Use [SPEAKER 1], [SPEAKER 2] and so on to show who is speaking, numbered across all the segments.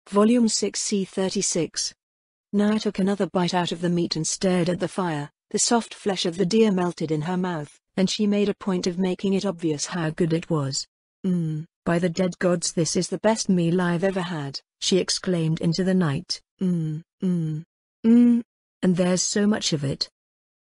[SPEAKER 1] Volume 6 C36. Naya took another bite out of the meat and stared at the fire. The soft flesh of the deer melted in her mouth, and she made a point of making it obvious how good it was. By the dead gods, this is the best meal I've ever had, she exclaimed into the night. And there's so much of it.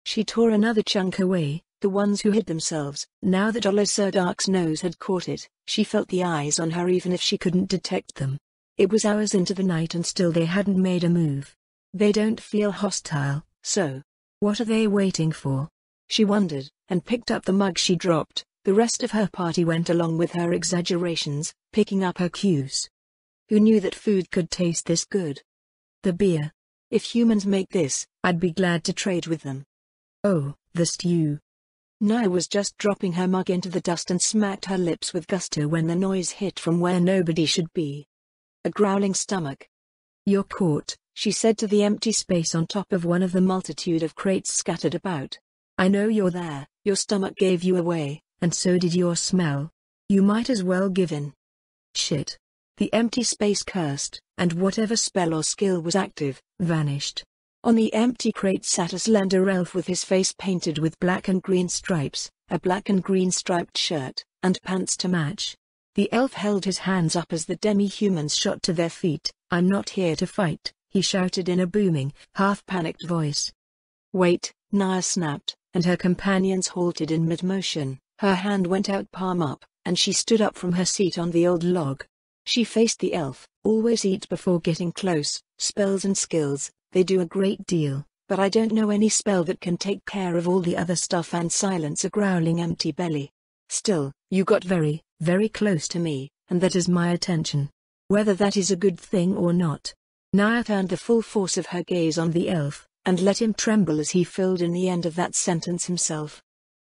[SPEAKER 1] She tore another chunk away. The ones who hid themselves. Now that Olisardak's nose had caught it, she felt the eyes on her even if she couldn't detect them. It was hours into the night and still they hadn't made a move. They don't feel hostile, so what are they waiting for? She wondered, and picked up the mug she dropped. The rest of her party went along with her exaggerations, picking up her cues. Who knew that food could taste this good? The beer. If humans make this, I'd be glad to trade with them. Oh, the stew. Naya was just dropping her mug into the dust and smacked her lips with gusto when the noise hit from where nobody should be. A growling stomach. You're caught, she said to the empty space on top of one of the multitude of crates scattered about. I know you're there. Your stomach gave you away, and so did your smell. You might as well give in. Shit. The empty space cursed, and whatever spell or skill was active, vanished. On the empty crate sat a slender elf with his face painted with black and green stripes, a black and green striped shirt, and pants to match. The elf held his hands up as the demi-humans shot to their feet. I'm not here to fight, he shouted in a booming, half-panicked voice. Wait, Naya snapped, and her companions halted in mid-motion. Her hand went out palm up, and she stood up from her seat on the old log. She faced the elf. Always eat before getting close. Spells and skills, they do a great deal, but I don't know any spell that can take care of all the other stuff and silence a growling empty belly. Still, you got very, very close to me, and that is my attention. Whether that is a good thing or not. Naya turned the full force of her gaze on the elf, and let him tremble as he filled in the end of that sentence himself.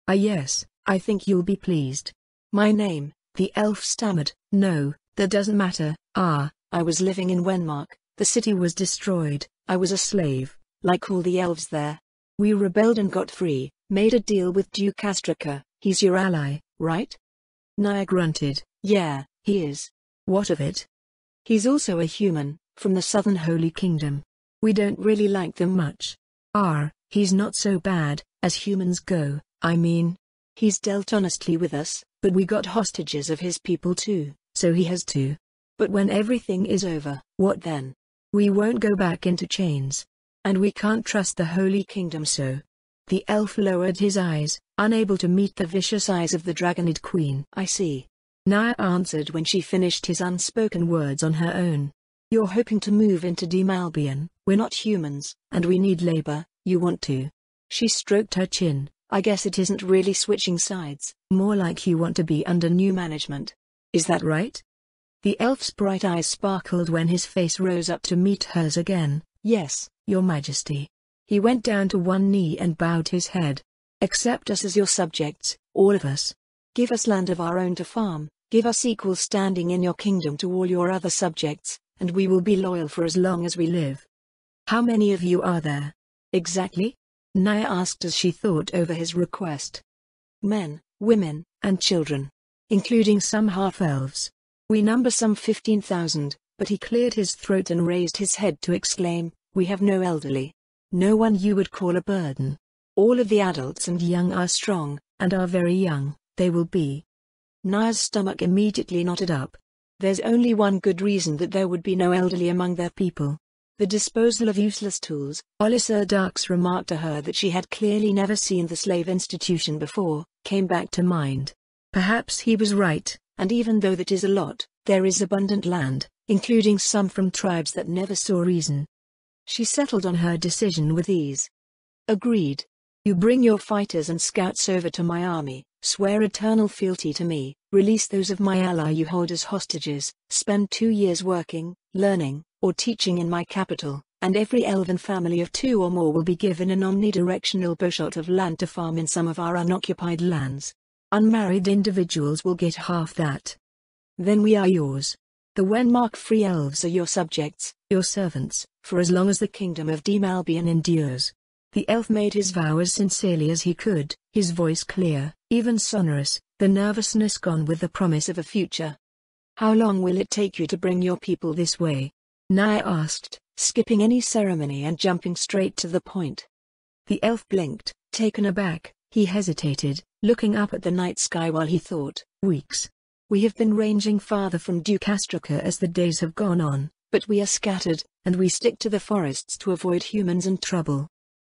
[SPEAKER 1] Ah yes, I think you'll be pleased. My name, the elf stammered. No, that doesn't matter. I was living in Wenmark. The city was destroyed. I was a slave, like all the elves there. We rebelled and got free, made a deal with Duke Astraka. He's your ally, right? Naya grunted. Yeah, he is. What of it? He's also a human, from the Southern Holy Kingdom. We don't really like them much. He's not so bad, as humans go, I mean. He's dealt honestly with us, but we got hostages of his people too, so he has to. But when everything is over, what then? We won't go back into chains. And we can't trust the Holy Kingdom, so. The elf lowered his eyes, unable to meet the vicious eyes of the Dragonid Queen. I see. Naya answered when she finished his unspoken words on her own. You're hoping to move into Demalbian. We're not humans, and we need labor. You want to. She stroked her chin. I guess it isn't really switching sides. More like you want to be under new management. Is that right? The elf's bright eyes sparkled when his face rose up to meet hers again. Yes, Your Majesty. He went down to one knee and bowed his head. Accept us as your subjects, all of us. Give us land of our own to farm, give us equal standing in your kingdom to all your other subjects, and we will be loyal for as long as we live. How many of you are there? Exactly? Naya asked as she thought over his request. Men, women, and children. Including some half-elves. We number some 15,000, but he cleared his throat and raised his head to exclaim, we have no elderly. No one you would call a burden. All of the adults and young are strong, and are very young, they will be. Naya's stomach immediately knotted up. There's only one good reason that there would be no elderly among their people. The disposal of useless tools. Olisardak's remark to her that she had clearly never seen the slave institution before, came back to mind. Perhaps he was right. And even though that is a lot, there is abundant land, including some from tribes that never saw reason. She settled on her decision with ease. Agreed. You bring your fighters and scouts over to my army, swear eternal fealty to me, release those of my ally you hold as hostages, spend 2 years working, learning, or teaching in my capital, and every elven family of 2 or more will be given an omnidirectional bowshot of land to farm in some of our unoccupied lands. Unmarried individuals will get half that. Then we are yours. The Wenmark Free Elves are your subjects, your servants, for as long as the kingdom of Demalbian endures. The elf made his vow as sincerely as he could, his voice clear, even sonorous, the nervousness gone with the promise of a future. How long will it take you to bring your people this way? Naya asked, skipping any ceremony and jumping straight to the point. The elf blinked, taken aback. He hesitated, looking up at the night sky while he thought. Weeks. We have been ranging farther from Duke Astraka as the days have gone on, but we are scattered, and we stick to the forests to avoid humans and trouble.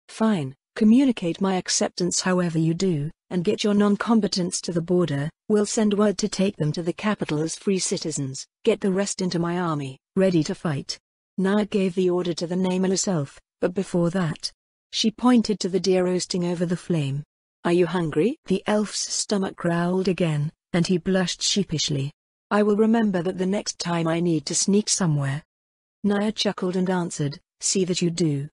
[SPEAKER 1] Fine, communicate my acceptance however you do, and get your non-combatants to the border. We'll send word to take them to the capital as free citizens. Get the rest into my army, ready to fight. Naya gave the order to the nameless elf, but before that, she pointed to the deer roasting over the flame. Are you hungry? The elf's stomach growled again, and he blushed sheepishly. I will remember that the next time I need to sneak somewhere. Naya chuckled and answered, see that you do.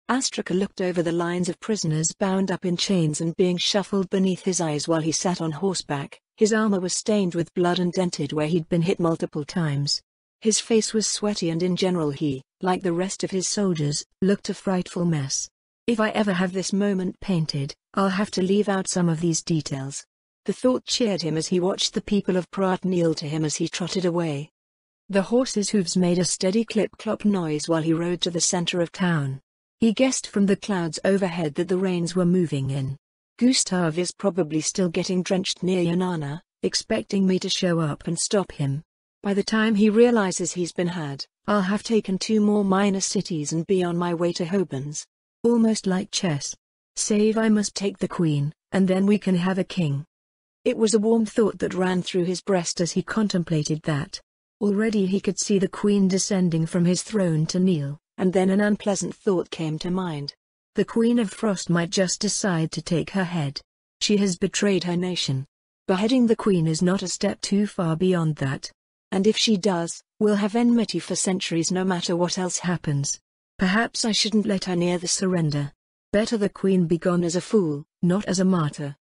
[SPEAKER 1] Astraka looked over the lines of prisoners bound up in chains and being shuffled beneath his eyes while he sat on horseback. His armor was stained with blood and dented where he'd been hit multiple times. His face was sweaty and in general he, like the rest of his soldiers, looked a frightful mess. If I ever have this moment painted, I'll have to leave out some of these details. The thought cheered him as he watched the people of Praat kneel to him as he trotted away. The horse's hooves made a steady clip-clop noise while he rode to the center of town. He guessed from the clouds overhead that the rains were moving in. Gustav is probably still getting drenched near Yanana, expecting me to show up and stop him. By the time he realizes he's been had, I'll have taken 2 more minor cities and be on my way to Hobans. Almost like chess. Save I must take the queen, and then we can have a king. It was a warm thought that ran through his breast as he contemplated that. Already he could see the queen descending from his throne to kneel, and then an unpleasant thought came to mind. The Queen of Frost might just decide to take her head. She has betrayed her nation. Beheading the queen is not a step too far beyond that. And if she does, we'll have enmity for centuries no matter what else happens. Perhaps I shouldn't let her near the surrender. Better the queen be gone as a fool, not as a martyr.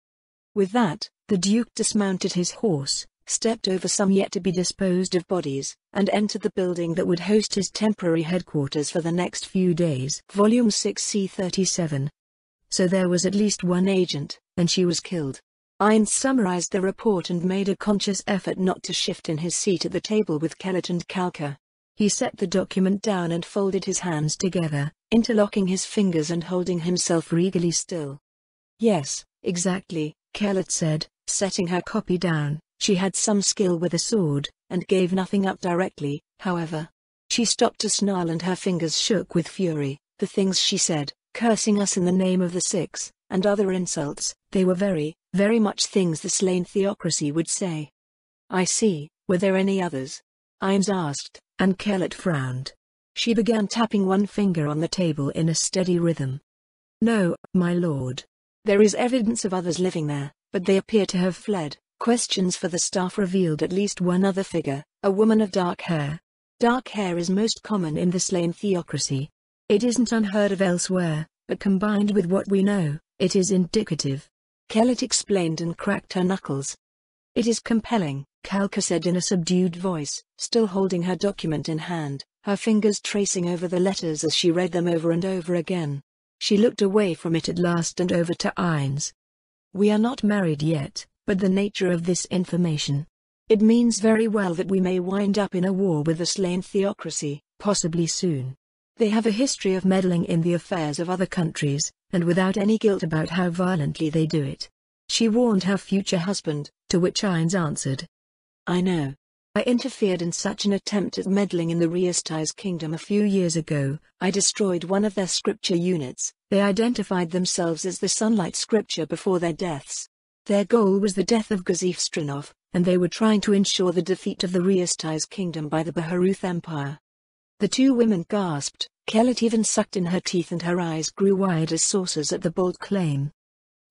[SPEAKER 1] With that, the Duke dismounted his horse, stepped over some yet-to-be-disposed-of bodies, and entered the building that would host his temporary headquarters for the next few days. Volume 6 C37. So there was at least one agent, and she was killed. Ainz summarized the report and made a conscious effort not to shift in his seat at the table with Kellett and Kalka. He set the document down and folded his hands together, interlocking his fingers and holding himself regally still. Yes, exactly, Kellett said, setting her copy down. She had some skill with a sword, and gave nothing up directly, however. She stopped to snarl and her fingers shook with fury. The things she said, cursing us in the name of the Six, and other insults, they were very, very much things the slain theocracy would say. I see, were there any others? Ainz asked, and Kellett frowned. She began tapping one finger on the table in a steady rhythm. No, my lord. There is evidence of others living there, but they appear to have fled. Questions for the staff revealed at least one other figure, a woman of dark hair. Dark hair is most common in the slain theocracy. It isn't unheard of elsewhere, but combined with what we know, it is indicative. Kellett explained and cracked her knuckles. It is compelling, Kalka said in a subdued voice, still holding her document in hand, her fingers tracing over the letters as she read them over and over again. She looked away from it at last and over to Ainz. We are not married yet. But the nature of this information. It means very well that we may wind up in a war with the slain theocracy, possibly soon. They have a history of meddling in the affairs of other countries, and without any guilt about how violently they do it. She warned her future husband, to which Ainz answered. I know. I interfered in such an attempt at meddling in the Riastais kingdom a few years ago. I destroyed one of their scripture units. They identified themselves as the Sunlight Scripture before their deaths. Their goal was the death of Gazif Strinov, and they were trying to ensure the defeat of the Riastais kingdom by the Baharuth Empire. The 2 women gasped. Kellett even sucked in her teeth and her eyes grew wide as saucers at the bold claim.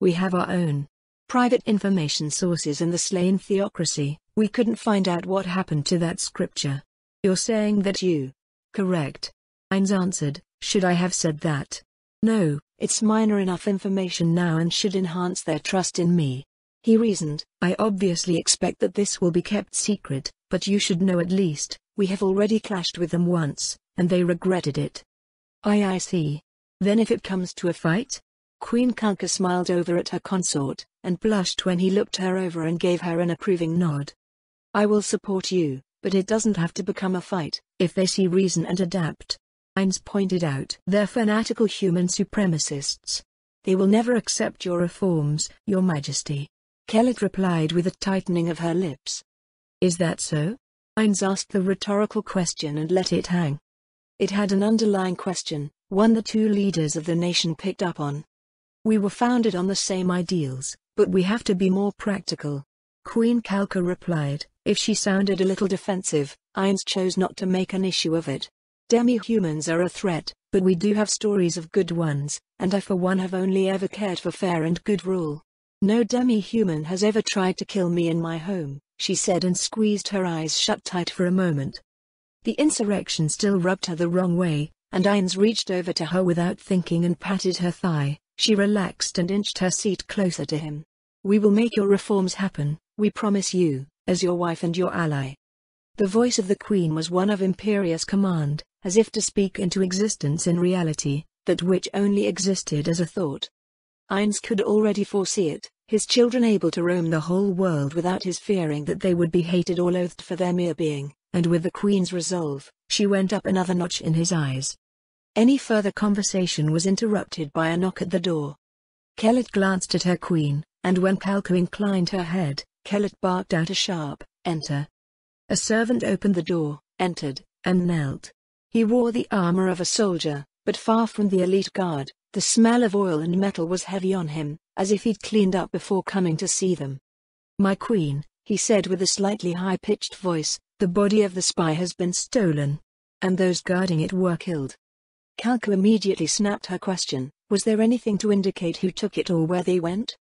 [SPEAKER 1] We have our own private information sources in the slain theocracy. We couldn't find out what happened to that scripture. You're saying that you... Correct. Ainz answered. Should I have said that? No, it's minor enough information now and should enhance their trust in me. He reasoned. I obviously expect that this will be kept secret, but you should know at least. We have already clashed with them once, and they regretted it. I see. Then if it comes to a fight? Queen Kalka smiled over at her consort, and blushed when he looked her over and gave her an approving nod. I will support you, but it doesn't have to become a fight, if they see reason and adapt. Ainz pointed out. They're fanatical human supremacists. They will never accept your reforms, Your Majesty. Kellett replied with a tightening of her lips. Is that so? Ainz asked the rhetorical question and let it hang. It had an underlying question, one the two leaders of the nation picked up on. We were founded on the same ideals, but we have to be more practical. Queen Kalka replied. If she sounded a little defensive, Ainz chose not to make an issue of it. Demi-humans are a threat, but we do have stories of good ones, and I for one have only ever cared for fair and good rule. No demi-human has ever tried to kill me in my home, she said and squeezed her eyes shut tight for a moment. The insurrection still rubbed her the wrong way, and Ainz reached over to her without thinking and patted her thigh. She relaxed and inched her seat closer to him. We will make your reforms happen, we promise you, as your wife and your ally. The voice of the Queen was one of imperious command, as if to speak into existence in reality, that which only existed as a thought. Ainz could already foresee it, his children able to roam the whole world without his fearing that they would be hated or loathed for their mere being, and with the Queen's resolve, she went up another notch in his eyes. Any further conversation was interrupted by a knock at the door. Kellett glanced at her Queen, and when Kalka inclined her head, Kellett barked out a sharp, "Enter." A servant opened the door, entered, and knelt. He wore the armor of a soldier, but far from the elite guard. The smell of oil and metal was heavy on him, as if he'd cleaned up before coming to see them. My Queen, he said with a slightly high-pitched voice, the body of the spy has been stolen. And those guarding it were killed. Kalka immediately snapped her question. Was there anything to indicate who took it or where they went?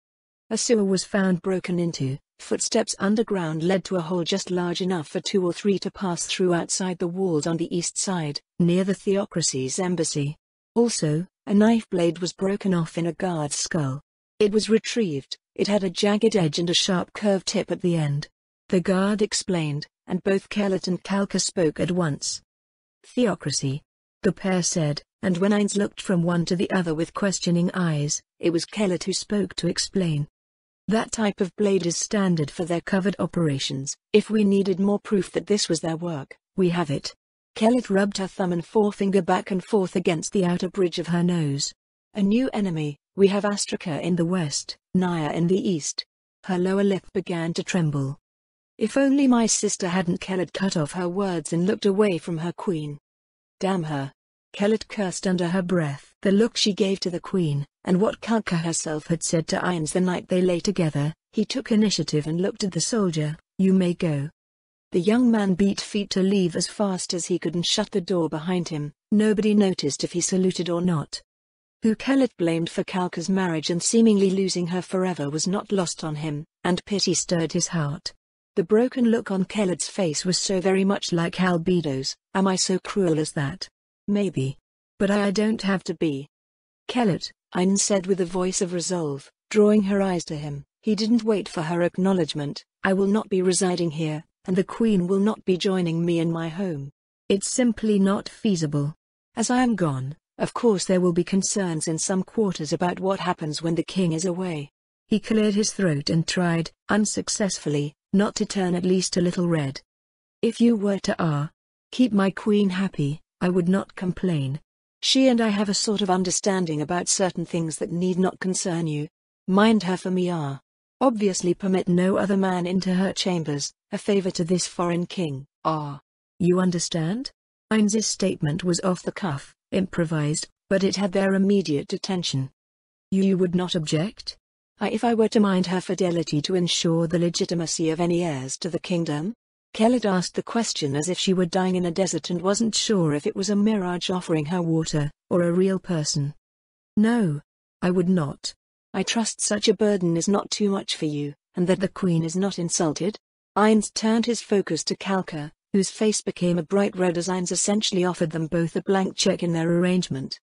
[SPEAKER 1] A sewer was found broken into. Footsteps underground led to a hole just large enough for 2 or 3 to pass through outside the walls on the east side, near the Theocracy's embassy. Also, a knife blade was broken off in a guard's skull. It was retrieved, it had a jagged edge and a sharp curved tip at the end. The guard explained, and both Kellett and Kalka spoke at once. Theocracy, the pair said, and when Ainz looked from one to the other with questioning eyes, it was Kellett who spoke to explain. That type of blade is standard for their covert operations. If we needed more proof that this was their work, we have it. Kellett rubbed her thumb and forefinger back and forth against the outer bridge of her nose. A new enemy, we have Astraka in the west, Naya in the east. Her lower lip began to tremble. If only my sister hadn't. Kellett cut off her words and looked away from her Queen. Damn her. Kellett cursed under her breath. The look she gave to the Queen, and what Kalka herself had said to Ainz the night they lay together, he took initiative and looked at the soldier. You may go. The young man beat feet to leave as fast as he could and shut the door behind him. Nobody noticed if he saluted or not. Who Kellett blamed for Kalka's marriage and seemingly losing her forever was not lost on him, and pity stirred his heart. The broken look on Kellett's face was so very much like Albedo's. Am I so cruel as that? Maybe. But I don't have to be. Kellett, Ainz said with a voice of resolve, drawing her eyes to him. He didn't wait for her acknowledgement. I will not be residing here, and the Queen will not be joining me in my home. It's simply not feasible. As I am gone, of course there will be concerns in some quarters about what happens when the king is away. He cleared his throat and tried, unsuccessfully, not to turn at least a little red. If you were to keep my Queen happy, I would not complain. She and I have a sort of understanding about certain things that need not concern you. Mind her for me. Obviously permit no other man into her chambers, a favor to this foreign king. You understand? Ainz's statement was off the cuff, improvised, but it had their immediate attention. You would not object? If I were to mind her fidelity to ensure the legitimacy of any heirs to the kingdom? Kellett asked the question as if she were dying in a desert and wasn't sure if it was a mirage offering her water, or a real person. No. I would not. I trust such a burden is not too much for you, and that the Queen is not insulted? Ainz turned his focus to Kalka, whose face became a bright red as Ainz essentially offered them both a blank check in their arrangement.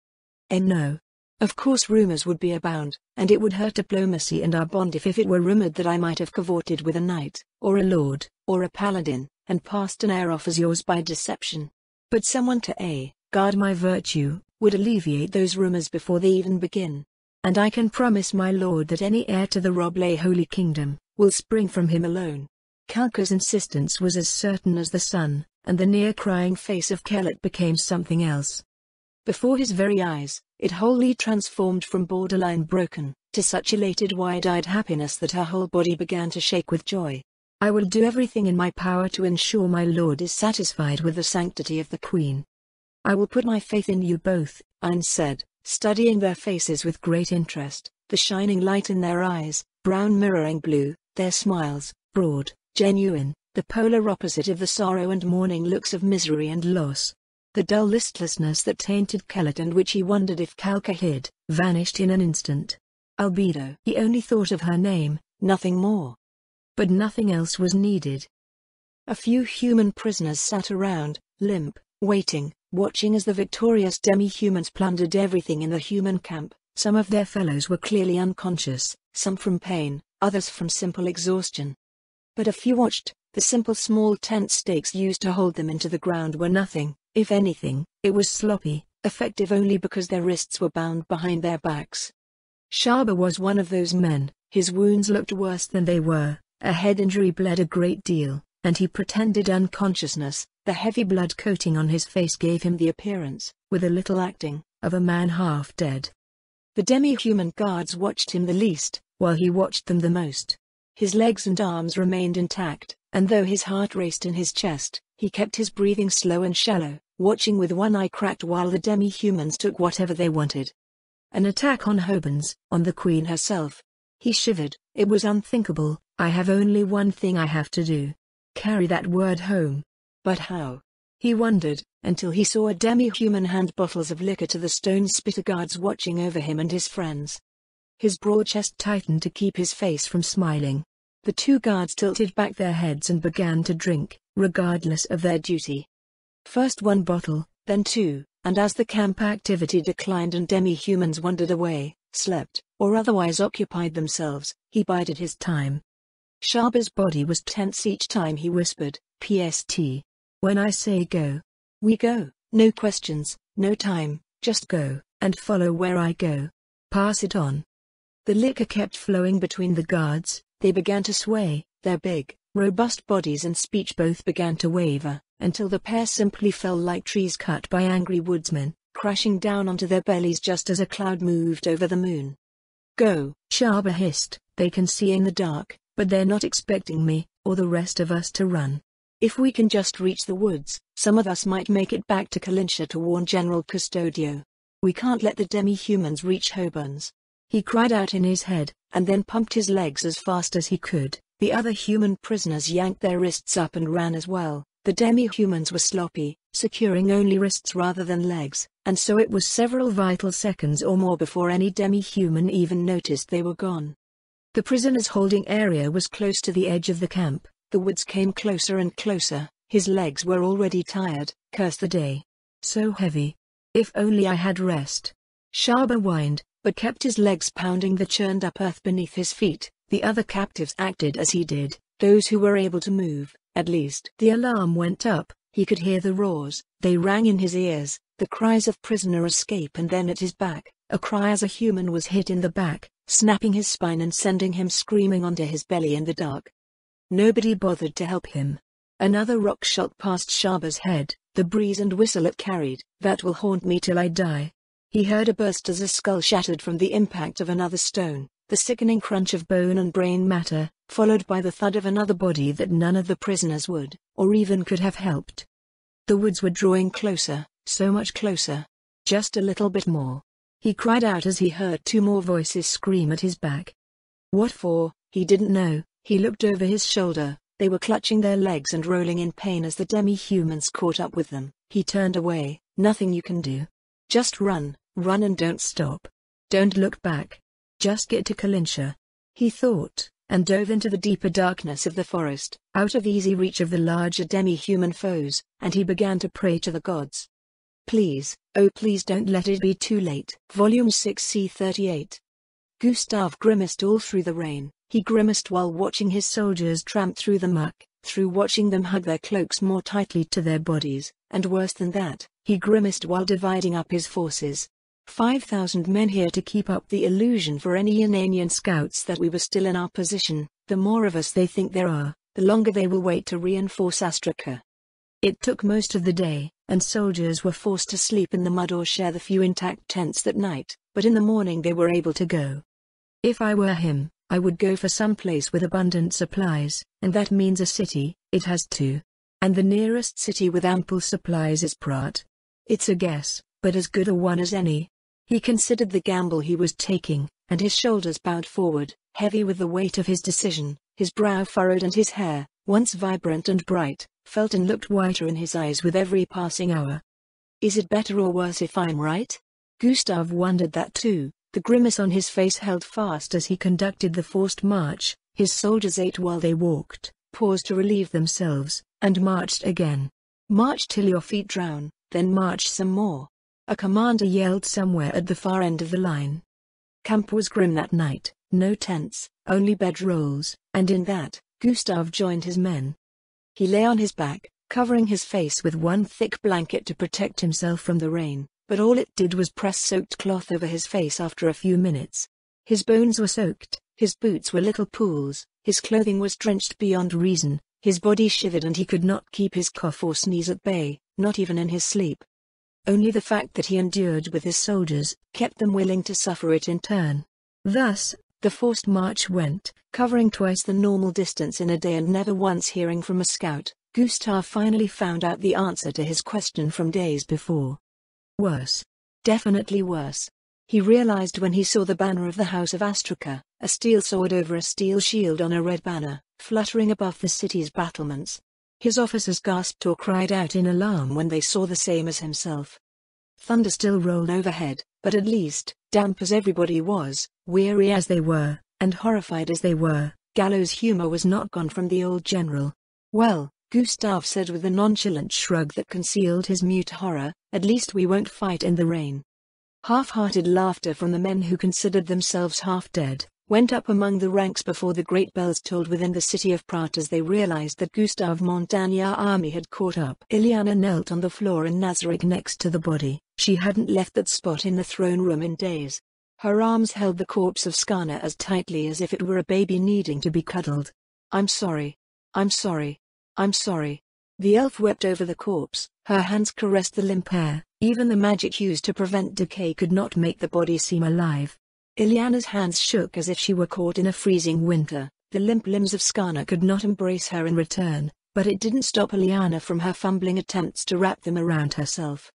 [SPEAKER 1] No. Of course rumors would be abound, and it would hurt diplomacy and our bond if it were rumored that I might have cavorted with a knight, or a lord, or a paladin, and passed an heir off as yours by deception. But someone to guard my virtue, would alleviate those rumors before they even begin. And I can promise my lord that any heir to the Roble Holy Kingdom, will spring from him alone. Kalka's insistence was as certain as the sun, and the near-crying face of Kellett became something else. Before his very eyes, it wholly transformed from borderline broken, to such elated wide-eyed happiness that her whole body began to shake with joy. "I will do everything in my power to ensure my lord is satisfied with the sanctity of the queen. I will put my faith in you both," Ayn said, studying their faces with great interest, the shining light in their eyes, brown mirroring blue, their smiles, broad, genuine, the polar opposite of the sorrow and mourning looks of misery and loss. The dull listlessness that tainted Kellett and which he wondered if Kalka hid, vanished in an instant. Albedo. He only thought of her name, nothing more. But nothing else was needed. A few human prisoners sat around, limp, waiting, watching as the victorious demi-humans plundered everything in the human camp. Some of their fellows were clearly unconscious, some from pain, others from simple exhaustion. But a few watched. The simple small tent stakes used to hold them into the ground were nothing. If anything, it was sloppy, effective only because their wrists were bound behind their backs. Shaba was one of those men. His wounds looked worse than they were, a head injury bled a great deal, and he pretended unconsciousness. The heavy blood coating on his face gave him the appearance, with a little acting, of a man half dead. The demi-human guards watched him the least, while he watched them the most. His legs and arms remained intact, and though his heart raced in his chest, he kept his breathing slow and shallow, watching with one eye cracked while the demi-humans took whatever they wanted. An attack on Hobons, on the Queen herself. He shivered. It was unthinkable. I have only one thing I have to do. Carry that word home. But how? He wondered, until he saw a demi-human hand bottles of liquor to the stone spitter guards watching over him and his friends. His broad chest tightened to keep his face from smiling. The two guards tilted back their heads and began to drink, regardless of their duty. First one bottle, then two, and as the camp activity declined and demi-humans wandered away, slept, or otherwise occupied themselves, he bided his time. Shaba's body was tense each time he whispered, "PST. When I say go, we go, no questions, no time, just go, and follow where I go. Pass it on." The liquor kept flowing between the guards. They began to sway, their big, robust bodies and speech both began to waver, until the pair simply fell like trees cut by angry woodsmen, crashing down onto their bellies just as a cloud moved over the moon. "Go," Shaba hissed, "they can see in the dark, but they're not expecting me, or the rest of us to run. If we can just reach the woods, some of us might make it back to Kalinsha to warn General Custodio. We can't let the demi-humans reach Hobons." He cried out in his head, and then pumped his legs as fast as he could. The other human prisoners yanked their wrists up and ran as well. The demi-humans were sloppy, securing only wrists rather than legs, and so it was several vital seconds or more before any demi-human even noticed they were gone. The prisoners' holding area was close to the edge of the camp. The woods came closer and closer. His legs were already tired. Curse the day. So heavy. If only I had rest. Shaba whined, but kept his legs pounding the churned up earth beneath his feet. The other captives acted as he did, those who were able to move, at least. The alarm went up. He could hear the roars. They rang in his ears, the cries of prisoner escape, and then at his back, a cry as a human was hit in the back, snapping his spine and sending him screaming onto his belly in the dark. Nobody bothered to help him. Another rock shot past Shaba's head, the breeze and whistle it carried. "That will haunt me till I die." He heard a burst as a skull shattered from the impact of another stone, the sickening crunch of bone and brain matter, followed by the thud of another body that none of the prisoners would, or even could have helped. The woods were drawing closer, so much closer. Just a little bit more. He cried out as he heard two more voices scream at his back. What for? He didn't know. He looked over his shoulder. They were clutching their legs and rolling in pain as the demi-humans caught up with them. He turned away. "Nothing you can do. Just run, run and don't stop. Don't look back. Just get to Kalinsha," he thought, and dove into the deeper darkness of the forest, out of easy reach of the larger demi-human foes, and he began to pray to the gods. Please, oh please don't let it be too late. Volume 6 C38. Gustav grimaced all through the rain. He grimaced while watching his soldiers tramp through the muck, through watching them hug their cloaks more tightly to their bodies, and worse than that, he grimaced while dividing up his forces. 5,000 men here to keep up the illusion for any Yananian scouts that we were still in our position. The more of us they think there are, the longer they will wait to reinforce Astraka. It took most of the day, and soldiers were forced to sleep in the mud or share the few intact tents that night, but in the morning they were able to go. If I were him, I would go for some place with abundant supplies, and that means a city. It has to. And the nearest city with ample supplies is Prat. It's a guess, but as good a one as any. He considered the gamble he was taking, and his shoulders bowed forward, heavy with the weight of his decision. His brow furrowed and his hair, once vibrant and bright, felt and looked whiter in his eyes with every passing hour. Is it better or worse if I'm right? Gustav wondered that too. The grimace on his face held fast as he conducted the forced march. His soldiers ate while they walked, paused to relieve themselves, and marched again. March till your feet drown, then march some more. A commander yelled somewhere at the far end of the line. Camp was grim that night, no tents, only bedrolls, and in that, Gustav joined his men. He lay on his back, covering his face with one thick blanket to protect himself from the rain, but all it did was press soaked cloth over his face after a few minutes. His bones were soaked, his boots were little pools, his clothing was drenched beyond reason, his body shivered and he could not keep his cough or sneeze at bay, not even in his sleep. Only the fact that he endured with his soldiers kept them willing to suffer it in turn. Thus, the forced march went, covering twice the normal distance in a day and never once hearing from a scout. Gustav finally found out the answer to his question from days before. Worse. Definitely worse. He realized when he saw the banner of the House of Astraka, a steel sword over a steel shield on a red banner, fluttering above the city's battlements. His officers gasped or cried out in alarm when they saw the same as himself. Thunder still rolled overhead, but at least, damp as everybody was, weary as they were, and horrified as they were, gallows humor was not gone from the old general. Well, Gustav said with a nonchalant shrug that concealed his mute horror, at least we won't fight in the rain. Half-hearted laughter from the men who considered themselves half-dead went up among the ranks before the great bells tolled within the city of Prat as they realized that Gustav Montagnard's army had caught up. Ilyana knelt on the floor in Nazarick next to the body. She hadn't left that spot in the throne room in days. Her arms held the corpse of Skarna as tightly as if it were a baby needing to be cuddled. I'm sorry. I'm sorry. I'm sorry. The elf wept over the corpse. Her hands caressed the limp hair. Even the magic used to prevent decay could not make the body seem alive. Ilyana's hands shook as if she were caught in a freezing winter. The limp limbs of Skarna could not embrace her in return, but it didn't stop Ilyana from her fumbling attempts to wrap them around herself.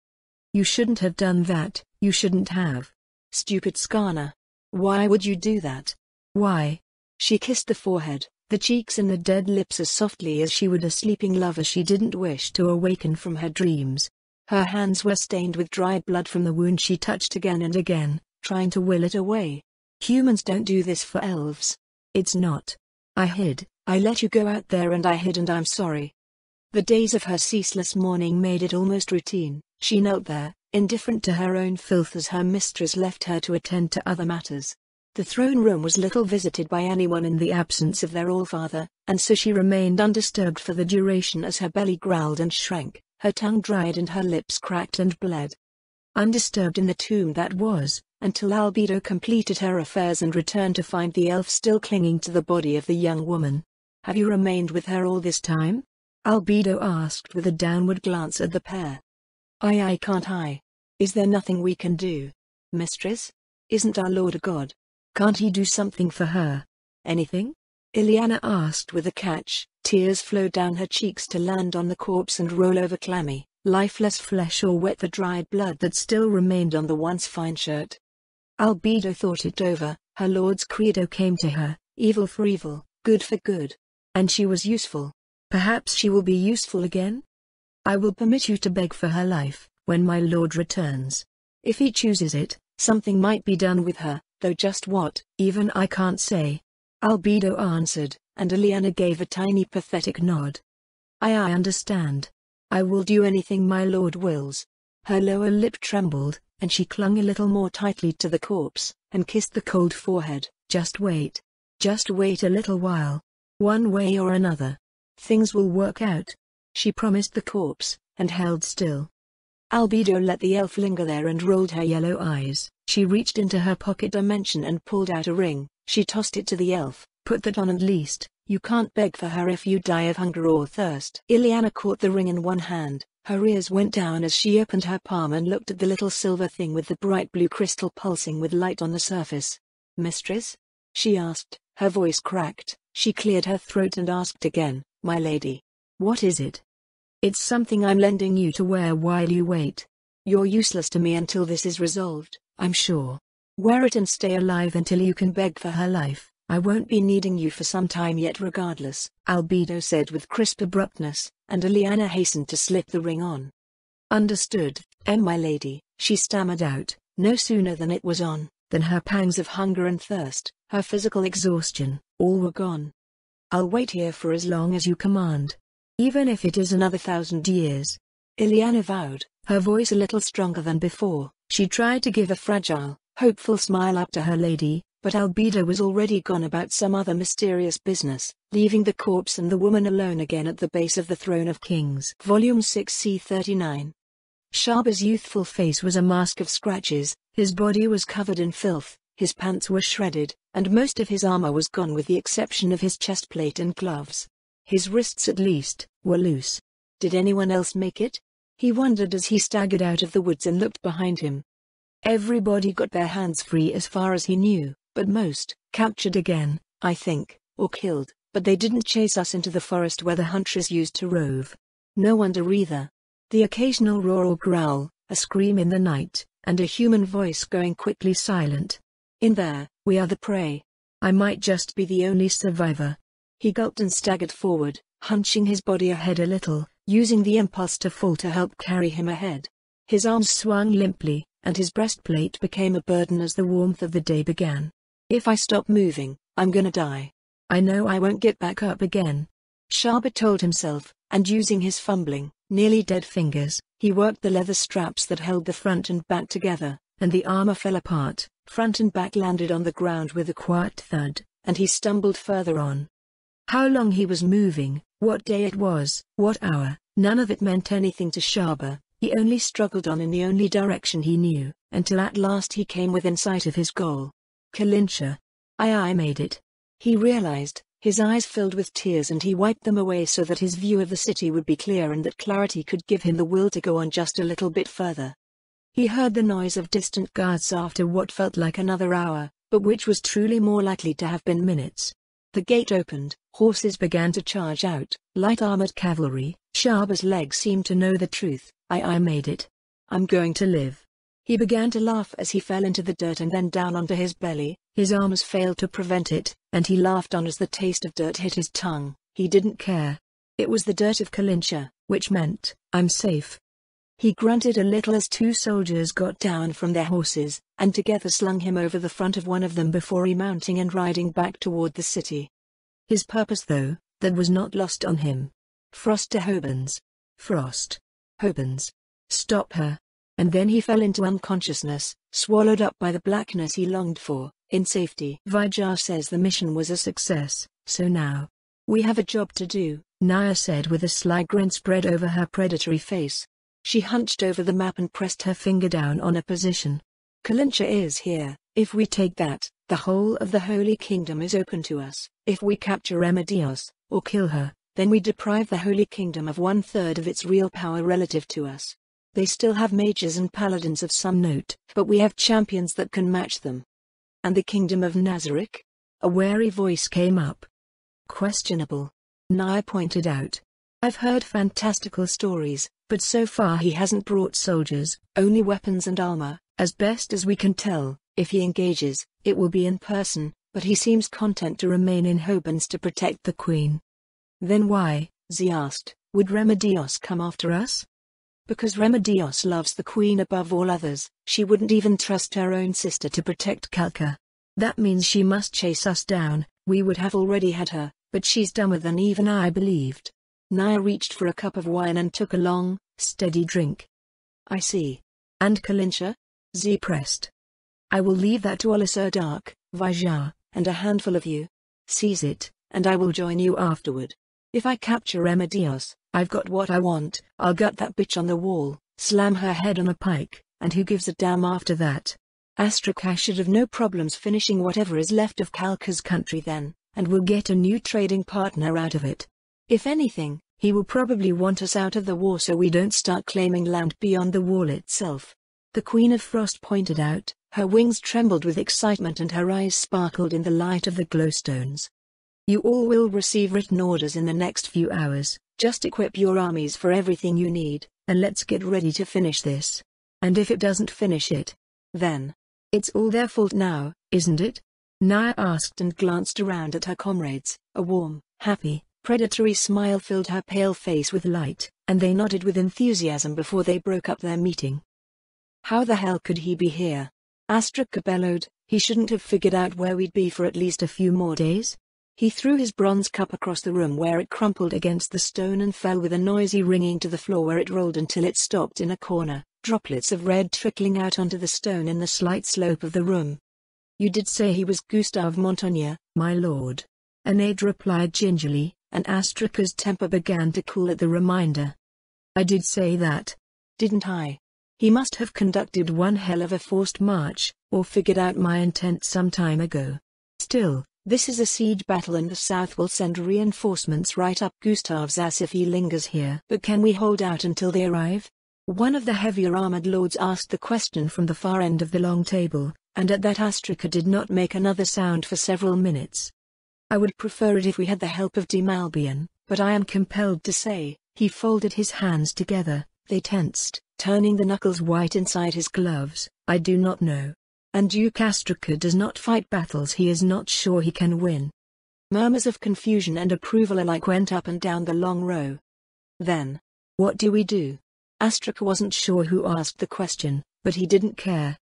[SPEAKER 1] You shouldn't have done that, you shouldn't have. Stupid Skarna. Why would you do that? Why? She kissed the forehead, the cheeks and the dead lips as softly as she would a sleeping lover she didn't wish to awaken from her dreams. Her hands were stained with dried blood from the wound she touched again and again, trying to will it away. Humans don't do this for elves. It's not. I hid, I let you go out there and I hid and I'm sorry. The days of her ceaseless mourning made it almost routine. She knelt there, indifferent to her own filth as her mistress left her to attend to other matters. The throne room was little visited by anyone in the absence of their Allfather, and so she remained undisturbed for the duration as her belly growled and shrank, her tongue dried and her lips cracked and bled. Undisturbed in the tomb that was, until Albedo completed her affairs and returned to find the elf still clinging to the body of the young woman. Have you remained with her all this time? Albedo asked with a downward glance at the pair. I can't I? Is there nothing we can do? Mistress? Isn't our Lord a god? Can't he do something for her? Anything? Ilyana asked with a catch. Tears flowed down her cheeks to land on the corpse and roll over clammy, lifeless flesh or wet the dried blood that still remained on the once fine shirt. Albedo thought it over. Her lord's credo came to her, evil for evil, good for good. And she was useful. Perhaps she will be useful again? I will permit you to beg for her life, when my lord returns. If he chooses it, something might be done with her, though just what, even I can't say. Albedo answered, and Ilyana gave a tiny pathetic nod. I understand. I will do anything my lord wills. Her lower lip trembled, and she clung a little more tightly to the corpse, and kissed the cold forehead. Just wait. Just wait a little while. One way or another. Things will work out. She promised the corpse, and held still. Albedo let the elf linger there and rolled her yellow eyes. She reached into her pocket dimension and pulled out a ring. She tossed it to the elf. Put that on and least, You can't beg for her if you die of hunger or thirst. Ileana caught the ring in one hand. Her ears went down as she opened her palm and looked at the little silver thing with the bright blue crystal pulsing with light on the surface. "Mistress?" she asked, her voice cracked. She cleared her throat and asked again, "My lady. What is it?" "It's something I'm lending you to wear while you wait. You're useless to me until this is resolved, I'm sure. Wear it and stay alive until you can beg for her life. I won't be needing you for some time yet regardless," Albedo said with crisp abruptness, and Ileana hastened to slip the ring on. "Understood, my lady," she stammered out. No sooner than it was on, than her pangs of hunger and thirst, her physical exhaustion, all were gone. "I'll wait here for as long as you command. Even if it is another 1,000 years," Ileana vowed, her voice a little stronger than before. She tried to give a fragile, hopeful smile up to her lady, but Albedo was already gone about some other mysterious business, leaving the corpse and the woman alone again at the base of the Throne of Kings. Volume 6 C39. Shaba's youthful face was a mask of scratches, his body was covered in filth, his pants were shredded, and most of his armor was gone with the exception of his chest plate and gloves. His wrists at least, were loose. Did anyone else make it? He wondered as he staggered out of the woods and looked behind him. Everybody got their hands free as far as he knew, but most, captured again, I think, or killed, but they didn't chase us into the forest where the hunters used to rove. No wonder either. The occasional roar or growl, a scream in the night, and a human voice going quickly silent. In there, we are the prey. I might just be the only survivor. He gulped and staggered forward, hunching his body ahead a little, using the impulse to fall to help carry him ahead. His arms swung limply, and his breastplate became a burden as the warmth of the day began. If I stop moving, I'm gonna die. I know I won't get back up again, Shaba told himself, and using his fumbling, nearly dead fingers, he worked the leather straps that held the front and back together, and the armor fell apart. Front and back landed on the ground with a quiet thud, and he stumbled further on. How long he was moving, what day it was, what hour, none of it meant anything to Shaba. He only struggled on in the only direction he knew, until at last he came within sight of his goal. Kalincha. I made it. He realized, his eyes filled with tears, and he wiped them away so that his view of the city would be clear and that clarity could give him the will to go on just a little bit further. He heard the noise of distant guards after what felt like another hour, but which was truly more likely to have been minutes. The gate opened, horses began to charge out, light armored cavalry. Shaba's legs seemed to know the truth. I made it. I'm going to live. He began to laugh as he fell into the dirt and then down onto his belly. His arms failed to prevent it, and he laughed on as the taste of dirt hit his tongue. He didn't care. It was the dirt of Kalincha, which meant, I'm safe. He grunted a little as two soldiers got down from their horses, and together slung him over the front of one of them before remounting and riding back toward the city. His purpose, though, that was not lost on him. Frost to Hobans. Frost. Hobans. Stop her. And then he fell into unconsciousness, swallowed up by the blackness he longed for, in safety. Vijar says the mission was a success, so now we have a job to do, Naya said with a sly grin spread over her predatory face. She hunched over the map and pressed her finger down on a position. Kalincha is here. If we take that, the whole of the Holy Kingdom is open to us. If we capture Remedios, or kill her, then we deprive the Holy Kingdom of 1/3 of its real power relative to us. They still have mages and paladins of some note, but we have champions that can match them. And the Kingdom of Nazarick? A wary voice came up. Questionable. Naya pointed out. I've heard fantastical stories, but so far he hasn't brought soldiers, only weapons and armor. As best as we can tell, if he engages, it will be in person, but he seems content to remain in Hobans to protect the Queen. Then why, Z asked, would Remedios come after us? Because Remedios loves the Queen above all others. She wouldn't even trust her own sister to protect Kalka. That means she must chase us down. We would have already had her, but she's dumber than even I believed. Naya reached for a cup of wine and took a long, steady drink. I see. And Kalincha? Z pressed. I will leave that to Olisar Dark, Vijar, and a handful of you. Seize it, and I will join you afterward. If I capture Remedios, I've got what I want. I'll gut that bitch on the wall, slam her head on a pike, and who gives a damn after that? Astrakhan should have no problems finishing whatever is left of Kalka's country then, and we'll get a new trading partner out of it. If anything, he will probably want us out of the war so we don't start claiming land beyond the wall itself," the Queen of Frost pointed out. Her wings trembled with excitement and her eyes sparkled in the light of the glowstones. "You all will receive written orders in the next few hours. Just equip your armies for everything you need, and let's get ready to finish this. And if it doesn't finish it, then it's all their fault now, isn't it?" Nia asked and glanced around at her comrades. A warm, happy, predatory smile filled her pale face with light, and they nodded with enthusiasm before they broke up their meeting. "How the hell could he be here?" Astraka bellowed. "He shouldn't have figured out where we'd be for at least a few more days?" He threw his bronze cup across the room where it crumpled against the stone and fell with a noisy ringing to the floor where it rolled until it stopped in a corner, droplets of red trickling out onto the stone in the slight slope of the room. "You did say he was Gustave Montagnier, my lord," Anaid replied gingerly, and Astraka's temper began to cool at the reminder. "I did say that, didn't I? He must have conducted one hell of a forced march, or figured out my intent some time ago. Still, this is a siege battle and the South will send reinforcements right up Gustave's ass if he lingers here. But can we hold out until they arrive?" One of the heavier armored lords asked the question from the far end of the long table, and at that Astraka did not make another sound for several minutes. "I would prefer it if we had the help of Demalbian, but I am compelled to say," he folded his hands together, they tensed, turning the knuckles white inside his gloves, "I do not know. And Duke Astraka does not fight battles he is not sure he can win." Murmurs of confusion and approval alike went up and down the long row. "Then, what do we do?" Astraka wasn't sure who asked the question, but he didn't care.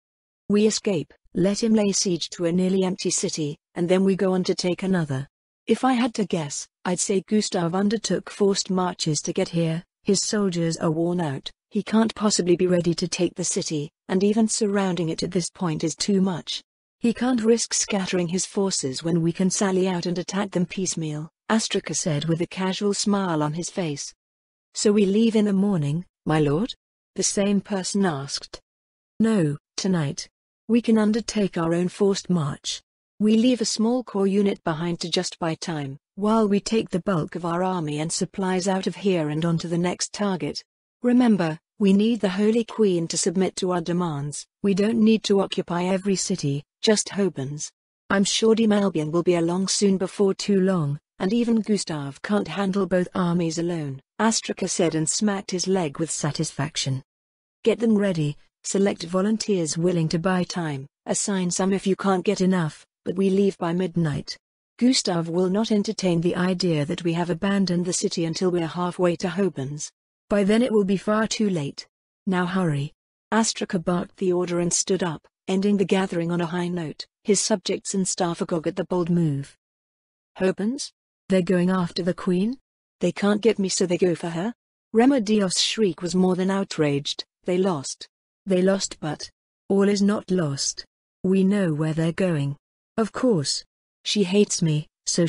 [SPEAKER 1] "We escape, let him lay siege to a nearly empty city, and then we go on to take another. If I had to guess, I'd say Gustave undertook forced marches to get here. His soldiers are worn out, he can't possibly be ready to take the city, and even surrounding it at this point is too much. He can't risk scattering his forces when we can sally out and attack them piecemeal," Astraka said with a casual smile on his face. "So we leave in the morning, my lord?" the same person asked. "No, tonight. We can undertake our own forced march. We leave a small core unit behind to just buy time, while we take the bulk of our army and supplies out of here and on to the next target. Remember, we need the Holy Queen to submit to our demands. We don't need to occupy every city, just Hobans. I'm sure Demalbian will be along soon before too long, and even Gustave can't handle both armies alone," Astraka said and smacked his leg with satisfaction. "Get them ready, select volunteers willing to buy time, assign some if you can't get enough, but we leave by midnight. Gustave will not entertain the idea that we have abandoned the city until we're halfway to Hobans. By then it will be far too late. Now hurry." Astraka barked the order and stood up, ending the gathering on a high note. His subjects and staff agog at the bold move. "Hobans? They're going after the queen? They can't get me so they go for her?" Remedios' shriek was more than outraged. "They lost. They lost, but all is not lost. We know where they're going. Of course. She hates me, so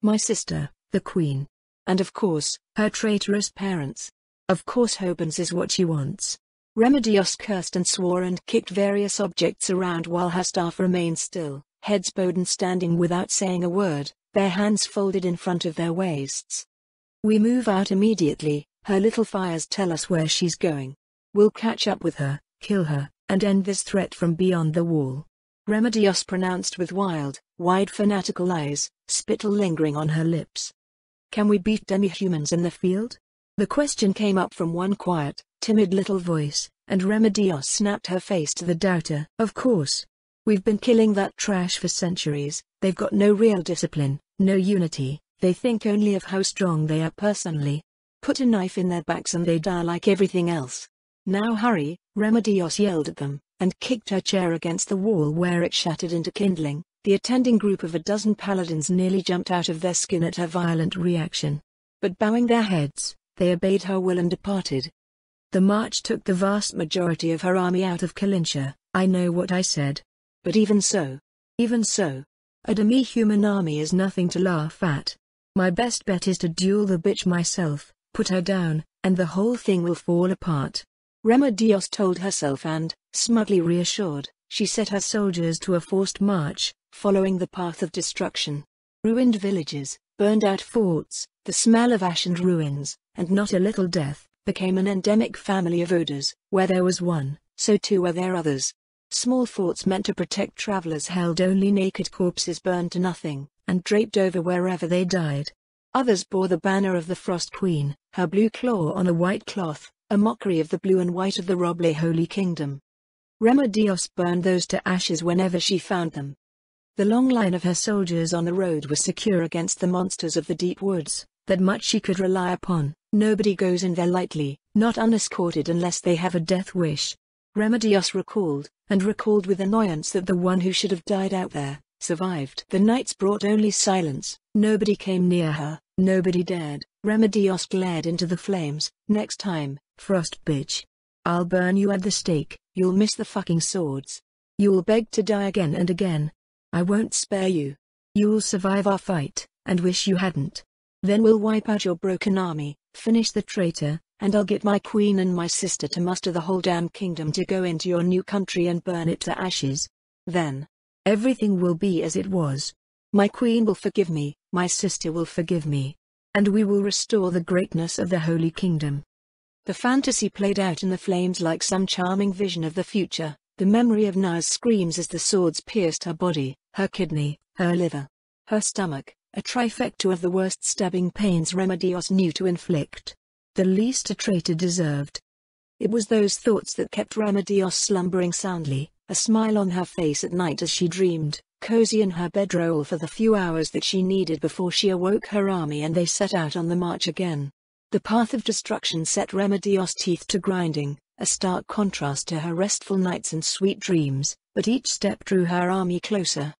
[SPEAKER 1] my sister, the queen. And of course, her traitorous parents. Of course Hobans is what she wants." Remedios cursed and swore and kicked various objects around while her staff remained still, heads bowed and standing without saying a word, their hands folded in front of their waists. "We move out immediately, her little fires tell us where she's going. We'll catch up with her, kill her, and end this threat from beyond the wall." Remedios pronounced with wild, wide fanatical eyes, spittle lingering on her lips. "Can we beat demi-humans in the field?" The question came up from one quiet, timid little voice, and Remedios snapped her face to the doubter. "Of course. We've been killing that trash for centuries. They've got no real discipline, no unity, they think only of how strong they are personally. Put a knife in their backs and they die like everything else. Now hurry," Remedios yelled at them, and kicked her chair against the wall where it shattered into kindling. The attending group of a dozen paladins nearly jumped out of their skin at her violent reaction. But bowing their heads, they obeyed her will and departed. The march took the vast majority of her army out of Kalincha. I know what I said. But even so, a demi-human army is nothing to laugh at. My best bet is to duel the bitch myself, put her down, and the whole thing will fall apart. Remedios told herself and, smugly reassured, she set her soldiers to a forced march, following the path of destruction. Ruined villages, burned-out forts, the smell of ash and ruins, and not a little death, became an endemic family of odors. Where there was one, so too were there others. Small forts meant to protect travelers held only naked corpses burned to nothing, and draped over wherever they died. Others bore the banner of the Frost Queen, her blue claw on a white cloth, a mockery of the blue and white of the Roble Holy Kingdom. Remedios burned those to ashes whenever she found them. The long line of her soldiers on the road was secure against the monsters of the deep woods, that much she could rely upon. Nobody goes in there lightly, not unescorted unless they have a death wish. Remedios recalled with annoyance that the one who should have died out there, survived. The nights brought only silence, nobody came near her, nobody dared. Remedios glared into the flames. Next time, Frost bitch. I'll burn you at the stake, you'll miss the fucking swords. You'll beg to die again and again. I won't spare you. You'll survive our fight, and wish you hadn't. Then we'll wipe out your broken army, finish the traitor, and I'll get my queen and my sister to muster the whole damn kingdom to go into your new country and burn it to ashes. Then, everything will be as it was. My queen will forgive me, my sister will forgive me. And we will restore the greatness of the Holy Kingdom. The fantasy played out in the flames like some charming vision of the future, the memory of Na's screams as the swords pierced her body, her kidney, her liver, her stomach, a trifecta of the worst stabbing pains Remedios knew to inflict. The least a traitor deserved. It was those thoughts that kept Remedios slumbering soundly, a smile on her face at night as she dreamed, cozy in her bedroll for the few hours that she needed before she awoke her army and they set out on the march again. The path of destruction set Remedios' teeth to grinding, a stark contrast to her restful nights and sweet dreams, but each step drew her army closer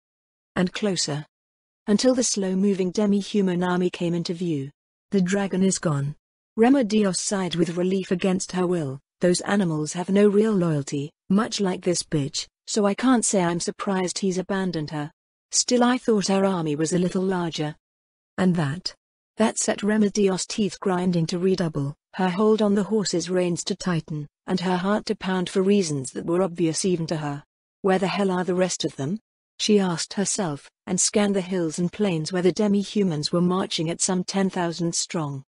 [SPEAKER 1] and closer, until the slow-moving demi-human army came into view. The dragon is gone. Remedios sighed with relief against her will. Those animals have no real loyalty, much like this bitch, so I can't say I'm surprised he's abandoned her. Still, I thought our army was a little larger. And that set Remedios' teeth grinding to redouble, her hold on the horse's reins to tighten, and her heart to pound for reasons that were obvious even to her. Where the hell are the rest of them? She asked herself, and scanned the hills and plains where the demi-humans were marching at some 10,000 strong.